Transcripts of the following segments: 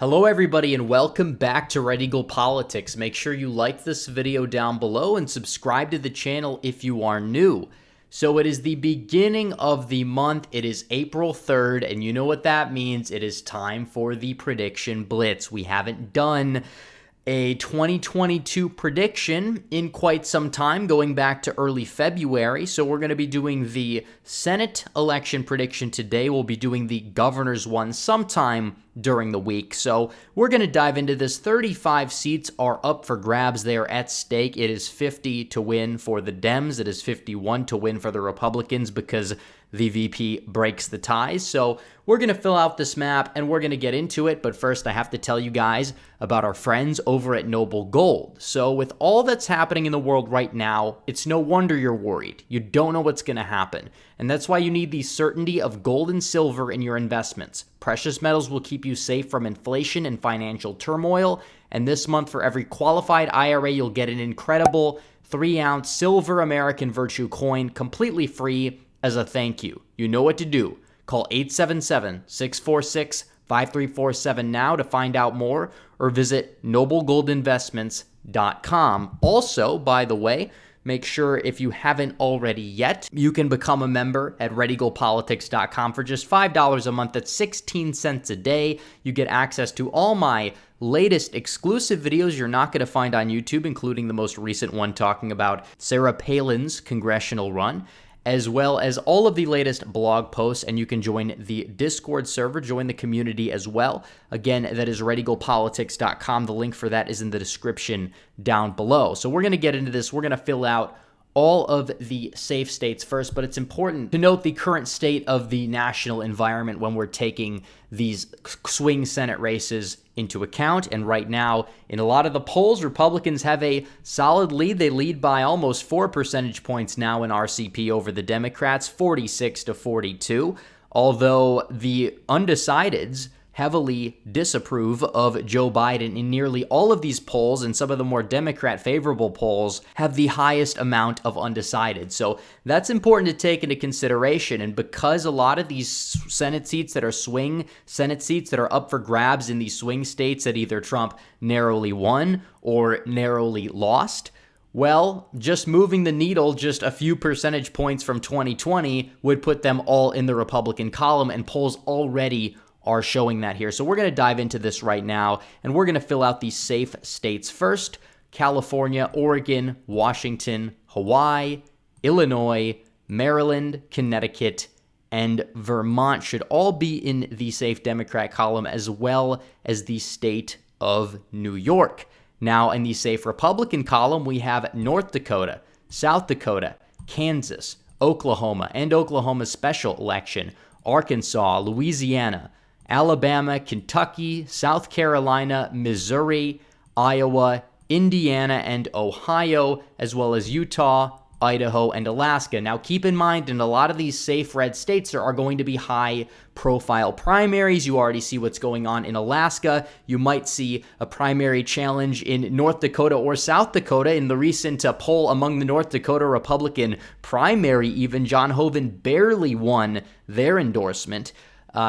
Hello everybody and welcome back to Red Eagle Politics. Make sure you like this video down below and subscribe to the channel if you are new. So it is the beginning of the month. It is April 3rd, and you know what that means. It is time for the prediction blitz. We haven't done a 2022 prediction in quite some time, going back to early February. So we're going to be doing the Senate election prediction today. We'll be doing the governor's one sometime during the week. So we're going to dive into this. 35 seats are up for grabs. They are at stake. It is 50 to win for the Dems. It is 51 to win for the Republicans because the VP breaks the ties. So we're going to fill out this map and we're going to get into it. But first, I have to tell you guys about our friends over at Noble Gold. So with all that's happening in the world right now, it's no wonder you're worried. You don't know what's going to happen. And that's why you need the certainty of gold and silver in your investments. Precious metals will keep you safe from inflation and financial turmoil. And this month, for every qualified IRA, you'll get an incredible 3-ounce silver American Virtue coin completely free as a thank you. You know what to do. Call 877-646-5347 now to find out more, or visit noblegoldinvestments.com. Also, by the way, make sure if you haven't already yet, you can become a member at redeaglepolitics.com for just $5 a month. That's 16 cents a day. You get access to all my latest exclusive videos you're not going to find on YouTube, including the most recent one talking about Sarah Palin's congressional run, as well as all of the latest blog posts, and you can join the Discord server, join the community as well. Again, that is redeaglepolitics.com. The link for that is in the description down below. So we're going to get into this. We're going to fill out all of the safe states first, but it's important to note the current state of the national environment when we're taking these swing Senate races into account. And right now, in a lot of the polls, Republicans have a solid lead. They lead by almost 4 percentage points now in RCP over the Democrats, 46 to 42, although the undecideds heavily disapprove of Joe Biden in nearly all of these polls, and some of the more Democrat-favorable polls have the highest amount of undecided. So that's important to take into consideration. And because a lot of these Senate seats that are swing Senate seats that are up for grabs in these swing states that either Trump narrowly won or narrowly lost, well, just moving the needle just a few percentage points from 2020 would put them all in the Republican column, and polls already are showing that here. So we're going to dive into this right now, and we're going to fill out these safe states first. California, Oregon, Washington, Hawaii, Illinois, Maryland, Connecticut, and Vermont should all be in the safe Democrat column, as well as the state of New York. Now, in the safe Republican column, we have North Dakota, South Dakota, Kansas, Oklahoma, and Oklahoma's special election, Arkansas, Louisiana, Alabama, Kentucky, South Carolina, Missouri, Iowa, Indiana, and Ohio, as well as Utah, Idaho, and Alaska. Now, keep in mind, in a lot of these safe red states, there are going to be high-profile primaries. You already see what's going on in Alaska. You might see a primary challenge in North Dakota or South Dakota. In the recent poll among the North Dakota Republican primary, even John Hoeven barely won their endorsement.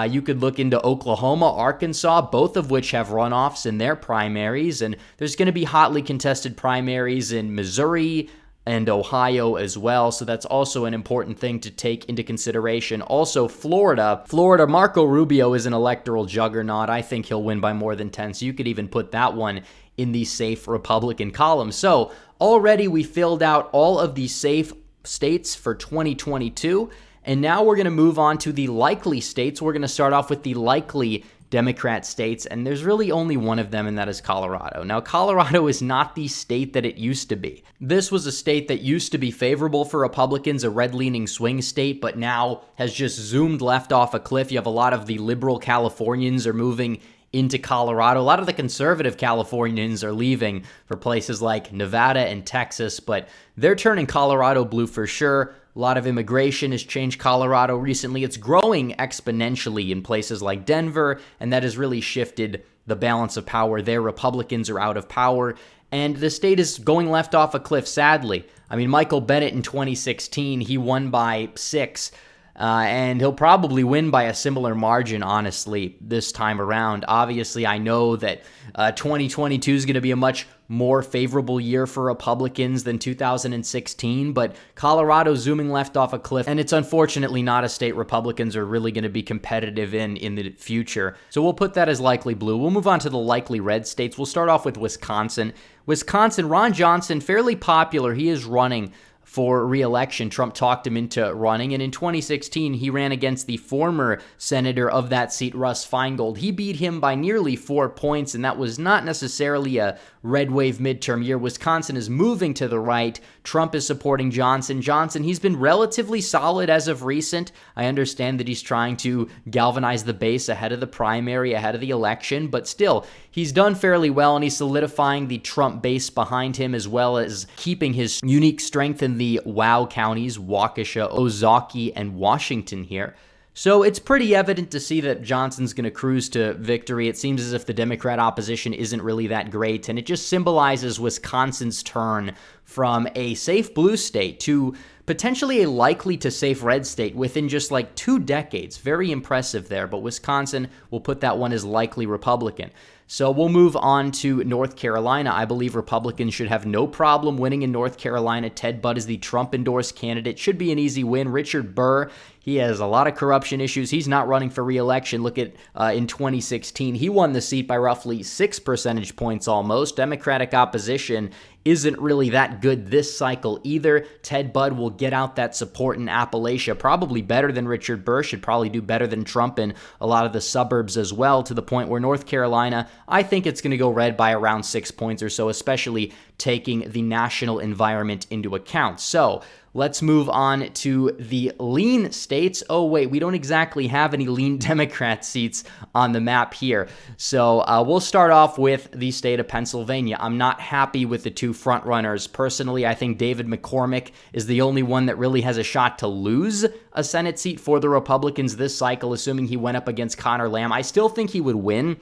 You could look into Oklahoma, Arkansas, both of which have runoffs in their primaries, and there's going to be hotly contested primaries in Missouri and Ohio as well, so that's also an important thing to take into consideration. Also, Florida, Marco Rubio is an electoral juggernaut. I think he'll win by more than 10, so you could even put that one in the safe Republican column. So already we filled out all of the safe states for 2022, and now we're going to move on to the likely states. We're going to start off with the likely Democrat states, and there's really only one of them, and that is Colorado. Now, Colorado is not the state that it used to be. This was a state that used to be favorable for Republicans, a red-leaning swing state, but now has just zoomed left off a cliff. You have a lot of the liberal Californians are moving into Colorado. A lot of the conservative Californians are leaving for places like Nevada and Texas, but they're turning Colorado blue for sure. A lot of immigration has changed Colorado recently. It's growing exponentially in places like Denver, and that has really shifted the balance of power there. Republicans are out of power, and the state is going left off a cliff, sadly. I mean, Michael Bennet in 2016, he won by 6. And he'll probably win by a similar margin, honestly, this time around. Obviously, I know that 2022 is going to be a much more favorable year for Republicans than 2016, but Colorado's zooming left off a cliff, and it's unfortunately not a state Republicans are really going to be competitive in the future. So we'll put that as likely blue. We'll move on to the likely red states. We'll start off with Wisconsin. Wisconsin, Ron Johnson, fairly popular. He is running for re-election. Trump talked him into running, and in 2016, he ran against the former senator of that seat, Russ Feingold. He beat him by nearly 4 points, and that was not necessarily a red wave midterm year. Wisconsin is moving to the right. Trump is supporting Johnson. He's been relatively solid as of recent. I understand that he's trying to galvanize the base ahead of the primary, ahead of the election, but still, he's done fairly well, and he's solidifying the Trump base behind him, as well as keeping his unique strength in the WOW counties, Waukesha, Ozaukee, and Washington here. So it's pretty evident to see that Johnson's going to cruise to victory. It seems as if the Democrat opposition isn't really that great, and it just symbolizes Wisconsin's turn from a safe blue state to potentially a likely to safe red state within just like 2 decades. Very impressive there, but Wisconsin will put that one as likely Republican. So we'll move on to North Carolina. I believe Republicans should have no problem winning in North Carolina. Ted Budd is the Trump-endorsed candidate. Should be an easy win. Richard Burr, he has a lot of corruption issues. He's not running for re-election. Look at in 2016, he won the seat by roughly 6 percentage points almost. Democratic opposition isn't really that good this cycle either. Ted Budd will get out that support in Appalachia, probably better than Richard Burr, should probably do better than Trump in a lot of the suburbs as well, to the point where North Carolina, I think it's going to go red by around 6 points or so, especially taking the national environment into account. So let's move on to the lean states. Oh, wait, we don't exactly have any lean Democrat seats on the map here. So we'll start off with the state of Pennsylvania. I'm not happy with the two frontrunners. Personally, I think David McCormick is the only one that really has a shot to lose a Senate seat for the Republicans this cycle, assuming he went up against Connor Lamb. I still think he would win,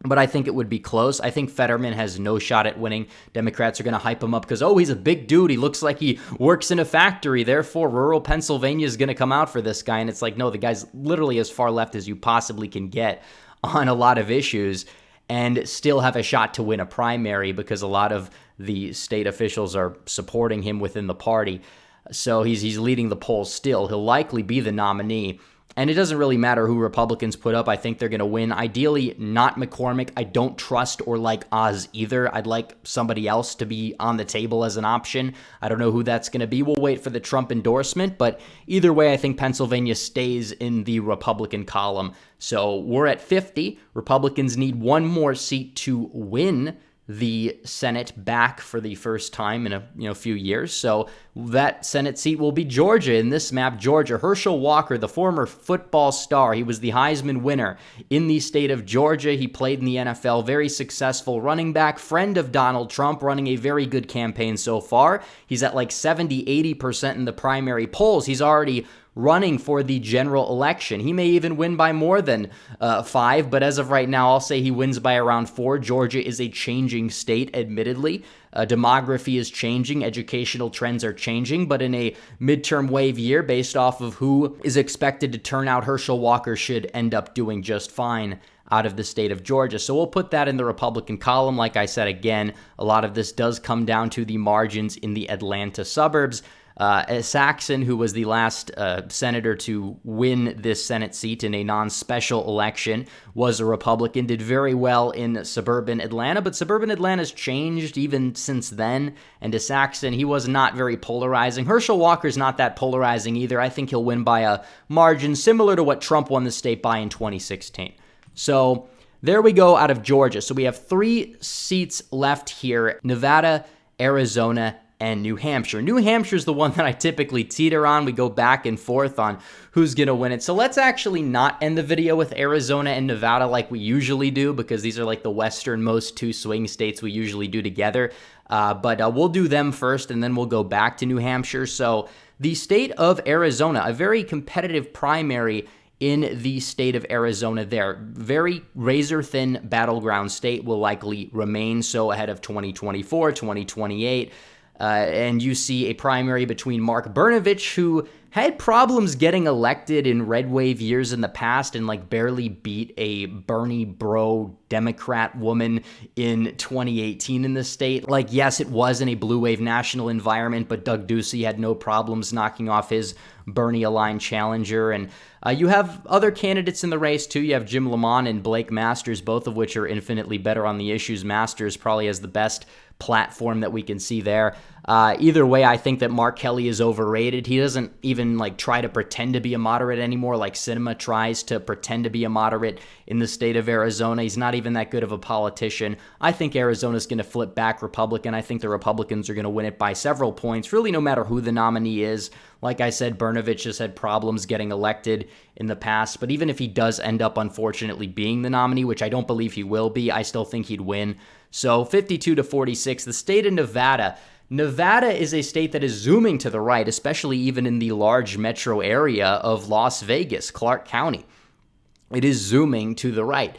but I think it would be close. I think Fetterman has no shot at winning. Democrats are going to hype him up because, oh, he's a big dude. He looks like he works in a factory. Therefore, rural Pennsylvania is going to come out for this guy. And it's like, no, the guy's literally as far left as you possibly can get on a lot of issues and still have a shot to win a primary because a lot of the state officials are supporting him within the party. So he's leading the polls still. He'll likely be the nominee. And it doesn't really matter who Republicans put up. I think they're going to win. Ideally, not McCormick. I don't trust or like Oz either. I'd like somebody else to be on the table as an option. I don't know who that's going to be. We'll wait for the Trump endorsement. But either way, I think Pennsylvania stays in the Republican column. So we're at 50. Republicans need one more seat to win the Senate back for the first time in a few years. So that Senate seat will be Georgia. In this map, Georgia, Herschel Walker, the former football star, he was the Heisman winner in the state of Georgia. He played in the NFL, very successful running back, friend of Donald Trump, running a very good campaign so far. He's at like 70-80% in the primary polls. He's already running for the general election. He may even win by more than 5, but as of right now, I'll say he wins by around 4. Georgia is a changing state, admittedly. Demography is changing, educational trends are changing, but in a midterm wave year, based off of who is expected to turn out, Herschel Walker should end up doing just fine out of the state of Georgia. So we'll put that in the Republican column. Like I said, again, a lot of this does come down to the margins in the Atlanta suburbs. Saxon, who was the last senator to win this Senate seat in a non-special election, was a Republican, did very well in suburban Atlanta, but suburban Atlanta's changed even since then, and Saxon, he was not very polarizing. Herschel Walker's not that polarizing either. I think he'll win by a margin similar to what Trump won the state by in 2016. So there we go out of Georgia. So we have 3 seats left here: Nevada, Arizona, and New Hampshire. New Hampshire is the one that I typically teeter on. We go back and forth on who's going to win it. So let's actually not end the video with Arizona and Nevada like we usually do, because these are like the westernmost 2 swing states we usually do together. But we'll do them first, and then we'll go back to New Hampshire. So the state of Arizona, a very competitive primary in the state of Arizona there. Very razor-thin battleground state, will likely remain so ahead of 2024, 2028. And you see a primary between Mark Brnovich, who had problems getting elected in red wave years in the past and like barely beat a Bernie bro Democrat woman in 2018 in the state. Like, yes, it was in a blue wave national environment, but Doug Ducey had no problems knocking off his Bernie-aligned challenger. And you have other candidates in the race, too. You have Jim Lamont and Blake Masters, both of which are infinitely better on the issues. Masters probably has the best platform that we can see there. Either way, I think that Mark Kelly is overrated. He doesn't even like try to pretend to be a moderate anymore, like Sinema tries to pretend to be a moderate in the state of Arizona. He's not even that good of a politician. I think Arizona's going to flip back Republican. I think the Republicans are going to win it by several points, really no matter who the nominee is. Like I said, Brnovich has had problems getting elected in the past, but even if he does end up, unfortunately, being the nominee, which I don't believe he will be, I still think he'd win. So 52-46, the state of Nevada. Nevada is a state that is zooming to the right, especially even in the large metro area of Las Vegas, Clark County. It is zooming to the right.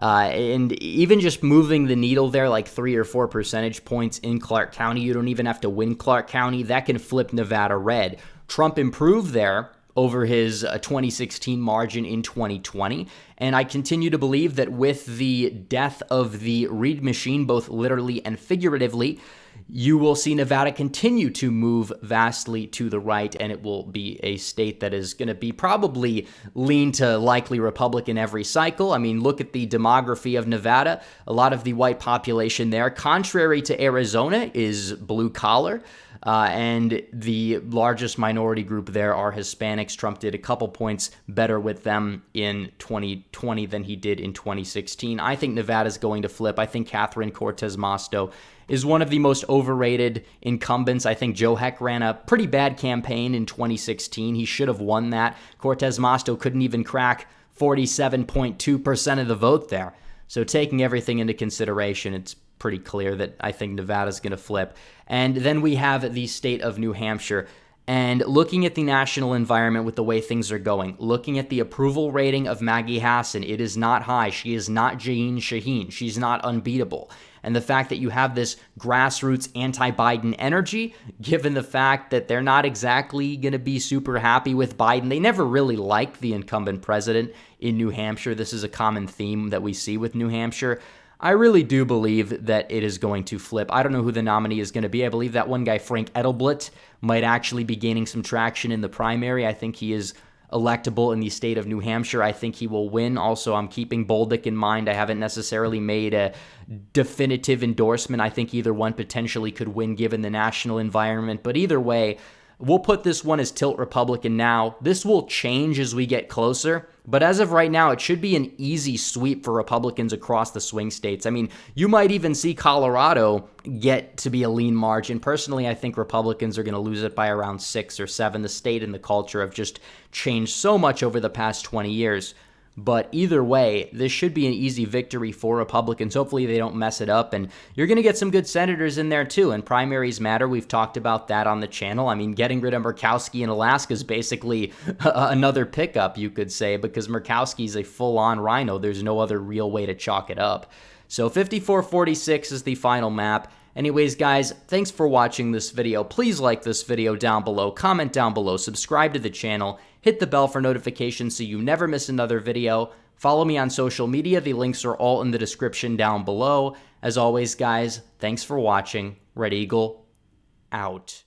And even just moving the needle there like 3 or 4 percentage points in Clark County, you don't even have to win Clark County. That can flip Nevada red. Trump improved there over his 2016 margin in 2020. And I continue to believe that with the death of the Reid machine, both literally and figuratively, you will see Nevada continue to move vastly to the right, and it will be a state that is going to be probably lean to likely Republican every cycle. I mean, look at the demography of Nevada. A lot of the white population there, contrary to Arizona, is blue collar. And the largest minority group there are Hispanics. Trump did a couple points better with them in 2020 than he did in 2016. I think Nevada's going to flip. I think Catherine Cortez Masto is one of the most overrated incumbents. I think Joe Heck ran a pretty bad campaign in 2016. He should have won that. Cortez Masto couldn't even crack 47.2% of the vote there. So taking everything into consideration, it's pretty clear that I think Nevada's going to flip. And then we have the state of New Hampshire. And looking at the national environment with the way things are going, looking at the approval rating of Maggie Hassan, it is not high. She is not Jeanne Shaheen. She's not unbeatable. And the fact that you have this grassroots anti-Biden energy, given the fact that they're not exactly going to be super happy with Biden. They never really liked the incumbent president in New Hampshire. This is a common theme that we see with New Hampshire. I really do believe that it is going to flip. I don't know who the nominee is going to be. I believe that one guy, Frank Edelblut, might actually be gaining some traction in the primary. I think he is electable in the state of New Hampshire. I think he will win. Also, I'm keeping Bolduc in mind. I haven't necessarily made a definitive endorsement. I think either one potentially could win given the national environment. But either way, we'll put this one as tilt Republican now. This will change as we get closer. But as of right now, it should be an easy sweep for Republicans across the swing states. I mean, you might even see Colorado get to be a lean margin. Personally, I think Republicans are going to lose it by around 6 or 7. The state and the culture have just changed so much over the past 20 years. But either way, this should be an easy victory for Republicans. Hopefully they don't mess it up. And you're going to get some good senators in there too. And primaries matter. We've talked about that on the channel. I mean, getting rid of Murkowski in Alaska is basically another pickup, you could say, because Murkowski is a full-on rhino. There's no other real way to chalk it up. So 54-46 is the final map. Anyways, guys, thanks for watching this video. Please like this video down below, comment down below, subscribe to the channel, hit the bell for notifications so you never miss another video. Follow me on social media. The links are all in the description down below. As always, guys, thanks for watching. Red Eagle, out.